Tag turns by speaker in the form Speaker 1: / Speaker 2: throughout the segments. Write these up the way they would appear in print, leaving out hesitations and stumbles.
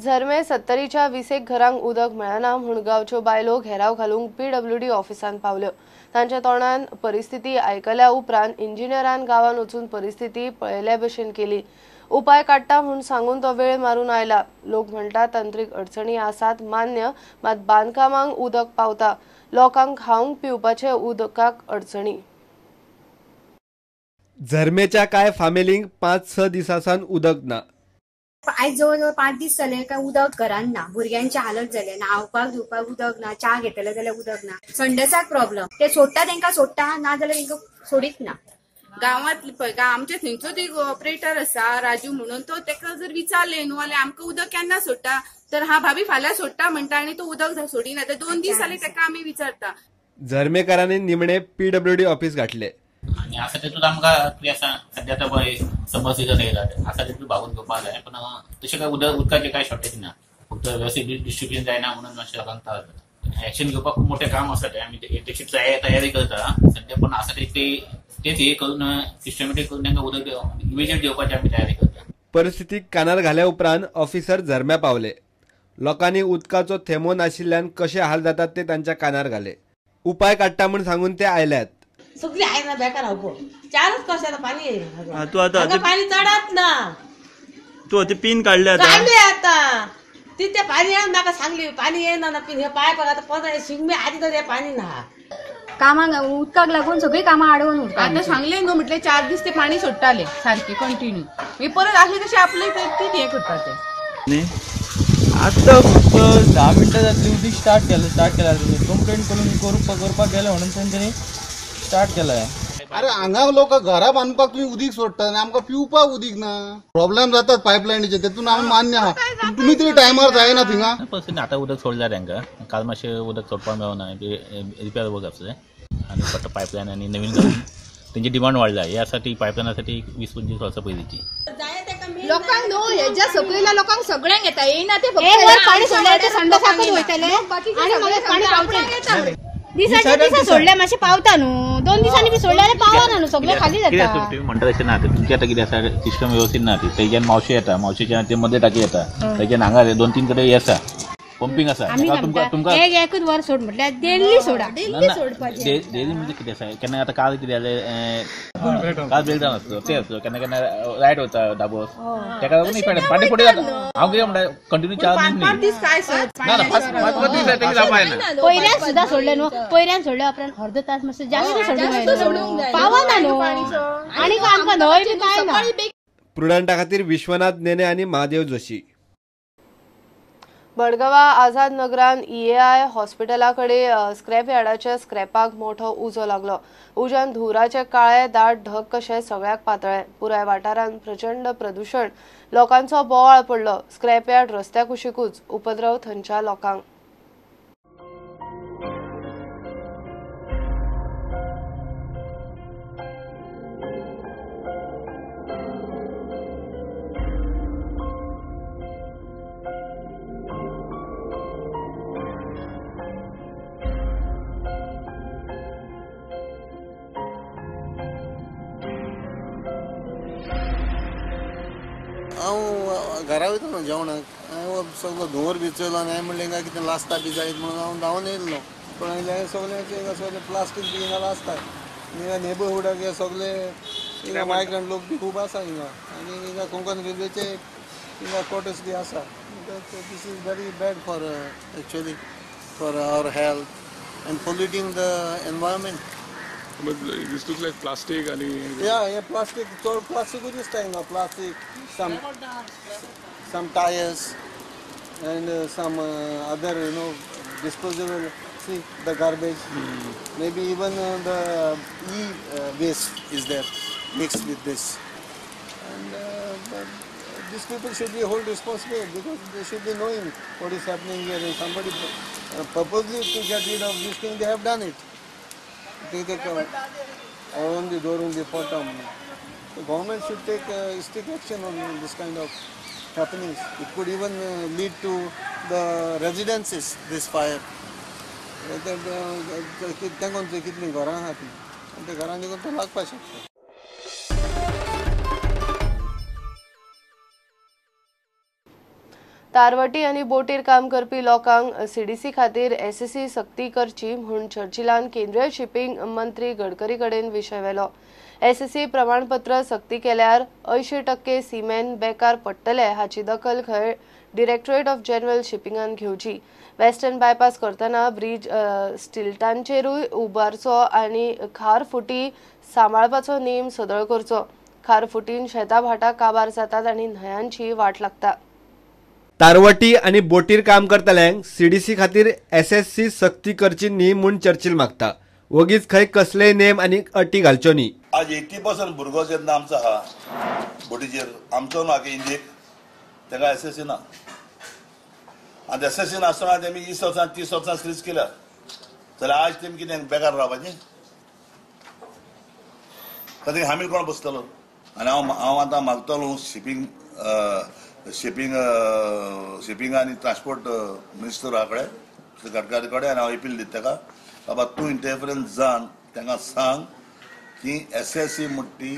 Speaker 1: झरमे 70च्या 20 घरांक उदक मेळना म्हूण गांवच्यो बायलो घेराव घालूंक पीडब्ल्यूडी ऑफिसान पावल्यो। तांच्या तोंडान परिस्थिती आयकल्या उपरांत इंजिनियरान गांवांत वचून परिस्थिती पळयले भशेन केली। उपाय काडटा म्हूण सांगून तो वेळ मारून आयला। लोक म्हणटा तांत्रीक अडचणी आसात मान्य, मात बांदकामांक उदक पावता, लोकांक खावंक पिवपाचे उदकाक अडचणी।
Speaker 2: झरमेच्या कांय फामिलींक 5-6 दिसांसावन उदक ना।
Speaker 3: आज जवळ 5 दीस जाले काय उदक घरान ना। भुरग्यांचे हालत झाले, न्हावपाक धुवपाक उदक ना, च्या घेतले जाल्यार उदक ना। संडासाक प्रॉब्लेम, ते सोडटा तांकां सोडटा, ना जाल्यार तांकां सोडीत ना।
Speaker 4: गावात पळय आमच्या थंयचोच एक ऑपरेटर आसा राजू म्हणून, तो ताका जर विचारले न्हू जाल्यार आमकां उदक केन्ना सोडटा, तर हा भाभी फाल्यां सोडटा म्हणटा आनी तो उदक सोडिना। तर 2 दीस जाले ताका आमी विचारता।
Speaker 2: झरमेकारांनी निमणे पीडब्ल्यूडी ऑफिस गाठले
Speaker 5: आणि असं तितून आमकां कितें आसा, सध्या आतां पळय समर सिजन येयला, आसा तितून भागून घेवपाक जाय। पण तशें काय उदकाचे काय शॉर्टेज ना, फक्त व्यवस्थित डिस्ट्रिब्युशन जायना म्हणून मातशें लोकांक त्रास जाता। एक्शन घेवपाक खूब मोठें काम आसा, ते आमी तेची तयारी करता सध्या। पण आसा तेच हे करून सिस्टमॅटीक करून तांकां उदक इमिजिएट दिवपाची आमी तयारी करता।
Speaker 2: परिस्थितीक कानार घाल्या उपरांत ऑफिसर झरम्या पावले। लोकांनी उदकाचो थेंबो नाशिल्ल्यान कशे हाल जातात ते तांच्या कानार घाले। उपाय काडटा म्हूण सांगून ते आयल्यात।
Speaker 6: सगळी आहे ना बेकार हांव पळय 4च कशा पाणी येयना।
Speaker 7: तू आता
Speaker 6: पाणी चढत ना,
Speaker 7: तू ते पिन काढले
Speaker 6: आता तिथे पाणी येऊन म्हाका सांगली पाणी येना ना पिन। हे पाय बघा आता 15 शिगमे आधी तर हे पाणी ना।
Speaker 3: कामांक उदकाक लागून सगळी कामां आडवून उरता।
Speaker 4: आता सांगले न्हू म्हटले 4 दीस ते पाणी सोडटाले सारखे कंटिन्यू, मी परत असले तसे आपले हे करता ते।
Speaker 7: आता फक्त 10 मिनिटं जातली उदीक स्टार्ट केला कंप्लेंट करून करपाक गेले म्हणून तांच्यानी स्टार्ट केलाय।
Speaker 8: अरे हांगा लोक घरा बांदपाक तुम्ही उदीक सोडटा आनी आमकां पिवपाक उदीक ना। प्रॉब्लेम जातात पायपलायनीचे, तेतून आमी मान्य आहा। तुम्ही तरी टायमार जायना थिंगा।
Speaker 5: पर्सन आतां उदक सोडल्यार तांकां काल मातशें उदक सोडपाक मेळना, रिपेर वर्क आसले आनी फक्त पायपलायन आनी नवीन घालून तेंची डिमांड वाडल्या। ह्या साठी पायपलायनासाठी 20-25 वर्सां पयलींची।
Speaker 3: लोकांक न्हू हेच्या सकयल्या लोकांक सगळ्यांक येता, येयना ते फक्त पाणी सोडल्यार ते संडासाकूच वयतले आनी मागीर पाणी पावता। दिसा सोडल्यार मातशें पावता न्हू, 2 दिसांनी बी सोडल्यार पावना न्हू, सगळें खाली जाता।
Speaker 5: तुम्ही म्हणटा तशें ना, तुमचे आतां कितें आसा सिस्टम व्यवस्थित ना। तेच्यान मावशी येता, मावशीच्या ते मदले टाकी येता, तेच्यान हांगा 2-3 कडेन हे आसा पंपिंग आसा। तुमकां
Speaker 3: एकूच वर सोड म्हटल्यार डेली सोडा, डेली सोडपाचें।
Speaker 5: डेली म्हणजे कितें आसा, केन्ना आतां काल कितें जालें, काल ब्रेकडावन आसलो ते आसलो, केन्ना लायट वता डाबोस, तेका लागून इफेक्ट पाणी फुडें जाता। हांव कितें म्हणटा कंटिन्यू 4 दीस
Speaker 4: काय सर
Speaker 5: ना 5 दीस तेका जावपाना।
Speaker 3: पयऱ्यान सुद्दां सोडले न्हू, पयऱ्यान सोडल्या उपरांत अर्ध तास मातसो जास्त सोडूंक जाय, पावना न्हू आनी आमकां न्हय बी काय ना।
Speaker 2: प्रुडंटा खातीर विश्वनाथ नेने आनी महादेव जोशी।
Speaker 1: बडगांवा आझाद नगरान EAI हॉस्पिटला कडेन स्क्रॅप यार्डाच्या स्क्रॅपाक मोठो उजो लागलो। उज्यान धुवराचे काळे दाट ढग कशे सगळ्याक पातळे। पुराय वाठारांत प्रचंड प्रदूषण, लोकांचो बोवाळ पडलो। स्क्रॅप यार्ड रस्त्या कुशीकूच, उपद्रव थंयच्या लोकांक।
Speaker 8: हांव घरा वयता न्हू जेवणाक, हांवें सगळो धुंवर बी चयलो आनी हांवें म्हणलें काय कितें लासता बी जायत म्हणून हांव धांवन येयलो। पण हांवें सगळें प्लास्टीक बी हिंगा लासता। हिंगा नेबरहुडाक हे सगळे हिंगा मायग्रंट लोक बी खूब आसा हिंगा, आनी हिंगा कोंकण रेल्वेचे हिंगा क्वॉर्टर्स बी आसा। This is very bad for actually for our health and polluting the environment.
Speaker 9: But this looks like plastic and
Speaker 8: yeah, plastic. So plastic is just saying plastic, some tires, and some other disposable. See the garbage. Maybe even the waste is there mixed with this. And but these people should be held responsible because they should be knowing what is happening here. If somebody purposely to get rid of this thing, they have done it. They take around the door on the bottom. The government should take strict action on this kind of happenings. It could even lead to the residences, this fire. तांकां कितलीं घरां आहा तीं, त्या घरांनी तो लागपाक शकता।
Speaker 1: तारवटी आनी बोटीर काम करपी लोकांक सीडीसी खातीर एसएससी सक्ती करची म्हूण चर्चिलान केंद्रीय शिपिंग मंत्री गडकरी कडेन विशय व्हेलो. एसएससी प्रमाणपत्र सक्ती केल्यार 80% सीमेन बेकार पडटले हाची दखल खंय डायरेक्टरेट ऑफ जनरल शिपिंगान घेवची. वेस्टर्न बायपास करतना ब्रिज स्टिल्टांचेरूय उबारचो आनी खार फुटी सांबाळपाचो नेम सदळ करचो. खार फुटीन शेतां भाटां काबार जातात आनी न्हंयांची वाट लागता.
Speaker 2: तारवटी आनी बोटीर काम करतल्यांक सीडीसी खातीर एसएससी सक्ती करची न्ही म्हूण चर्चिल मागता. वगीच खंय कसलेय नेम आनी अटी घालच्यो न्ही.
Speaker 10: आज 80% भुरगो जेन्ना आमचो आहा बोटीचेर आमचो म्हाका इंडियेक ताका एसएससी ना आनी एसएससी नासतना तेमी 20 वर्सां 30 वर्सां सर्वीस केल्या जाल्यार आज तेमी कितें बेकार रावपाचें तातूंत हामील कोण बसतलो. आनी हांव आतां मागतलो शिपिंग आनी ट्रान्सपोर्ट मिनिस्टरा कडेन श्री गडकरी कडेन आनी हांव अपील दिता ताका बाबा तूं इंटरफरन्स जावन तांकां सांग की एसएससी मुट्टी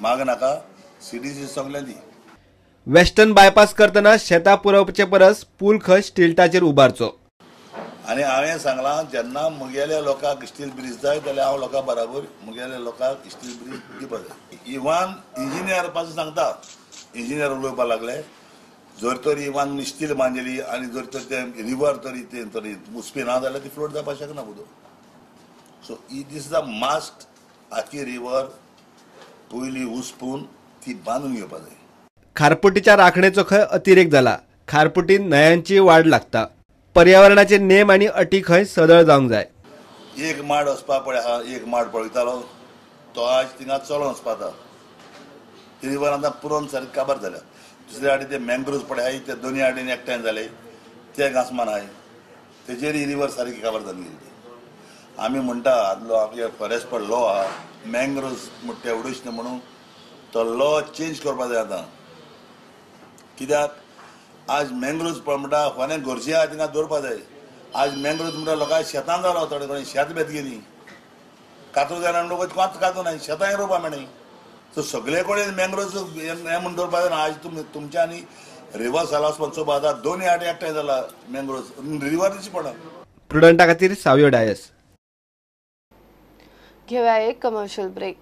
Speaker 10: माग नाका सीडीसी सगळें दी.
Speaker 2: वेस्टर्न बायपास करतना शेतां पुरवचे परस पूल खंय स्टिल्टाचेर उबारचो.
Speaker 10: आनी हांवें सांगलां जेन्ना मुगेल्या लोकांक स्टील ब्रिज जाय जाल्यार हांव लोकां बराबर मुगेल्या लोकांक स्टील ब्रिज दिवपाक जाय. इवन इंजिनियर पासून सांगता इंजिनियर उलोवपाक लागले जर तर इवन स्टील बांदली आनी जर तर ते रिवर तरी मुसपी ना जाल्यार ती फ्लोट जावपाक शकना उदक. सो दीस इज अ मास्ट आखी रिवर पयली हुसपून ती बांदून घेवपाक जाय.
Speaker 2: खारपुटीच्या राखणेचो खंय अतिरेक जाला. खारपुटीन न्हंयांची वाड लागता. पर्यावरणाचे नेम आनी अटी खंय सदळ जावंक जाय.
Speaker 10: एक माड वचपा पळय आहा एक माड पळयतालो तो आज थिंगा चलोन वचपाता ती रिवर आतां पुरोन सारकी काबार जाल्या. दुसरे आडी ते मँग्रोव्ज पळय आहाय ते दोनी आडीन एकठांय जाले ते घासमान आहाय तेजेर ही रिवर सारकी काबार जाली गेली. आमी म्हणटा आदलो आमगे फॉरेस्ट फॉर लॉ आहा मँग्रोव्ज म्हणटा ते उडोवचे न्ही म्हणून तो लॉ चेंज करपा जाय आतां. कित्याक आज मँग्रोव्ज म्हणटा फोण्या गरजे आहा थिंगा दवरपा जाय. आज मँग्रोव्ज म्हणटा लोकांक शेतां जालो थोडे कोणी शेत बेत गेली कातूं जायना लोक कात कातूं नाय शेतांय रोवपा मेळनाय. सो सगळे कडेन मँग्रोव्ज हें म्हणून दवरपा जायना. आज तुमच्या आनी रिवर सालास चोपा दोनी आडी एकठांय जाला मँग्रोव्ज रिवर दिवची पडना.
Speaker 2: प्रुडंटा खातीर सावयो डायस.
Speaker 1: घेवया एक कमर्शियल ब्रेक.